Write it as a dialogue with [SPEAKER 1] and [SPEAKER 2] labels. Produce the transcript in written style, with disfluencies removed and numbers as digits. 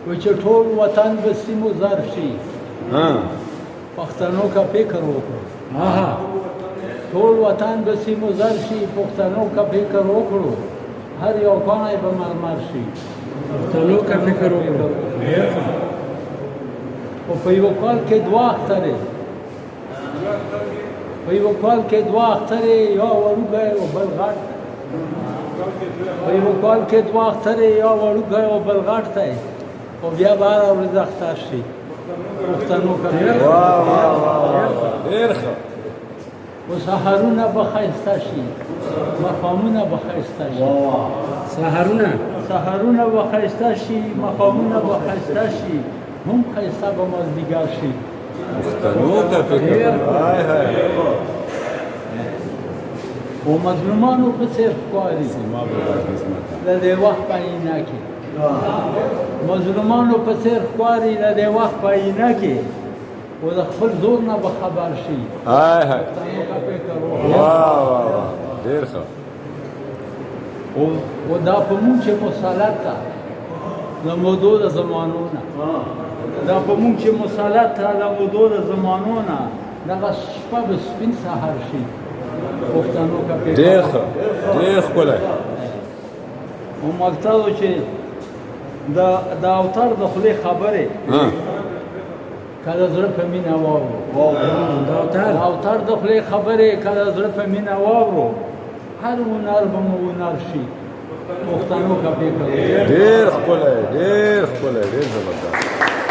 [SPEAKER 1] و چې ټول وطن به سیمو زر شي پښتنو کا فکر وکړو ټول وطن به سیمو زر شي پښتنو کا فکر وکړو هر یو کاڼی به مرمر شي
[SPEAKER 2] پښتنو کا فکر وکړو
[SPEAKER 1] او په یو کال کې دوه اخترې په یو کال کې دوه اخترې یا وړوکی او بل غټ په یو کال کې دوه اخترې یا وړوکی او بل غټ دی او بیا به هره ورځ اختر شي پښتنو کا
[SPEAKER 3] ډېر ښه
[SPEAKER 1] او سهارونه به ښایسته شي مقامونه به ښایسته شي سهارونه به ښایسته شي مقامونه به ښایسته شي هم ښایسته به مازدیګر شي
[SPEAKER 3] پښتنو ته فکر
[SPEAKER 1] او مظلومانو په څېر ښکاري د دې وخت په آینه کې مظلومانو په څېر ښکاري د دې وخت په آینه کې او د خپل زور نه به خبر شي پښتنو کا فکر
[SPEAKER 3] ډېر ښه
[SPEAKER 1] او دا په مونږ چې مسلط ده د مودو د زمانو نه دا په مونږ چې مسلط ده د مودو د زمانو نه دغه شپه به سپین سهار شي پښتنو کا فکر
[SPEAKER 3] ډېر ښه ډېر ښکلی
[SPEAKER 1] او مقصد چې د اوتر د خولې خبرې کله زړه په مینه واورو د اوتر د خولې خبرې کله زړه په مینه واورو هر هنر به مو هنر شي پښتنو کا فکر
[SPEAKER 3] ډېر ښکلی ډېر ښکلی ډېر زبردست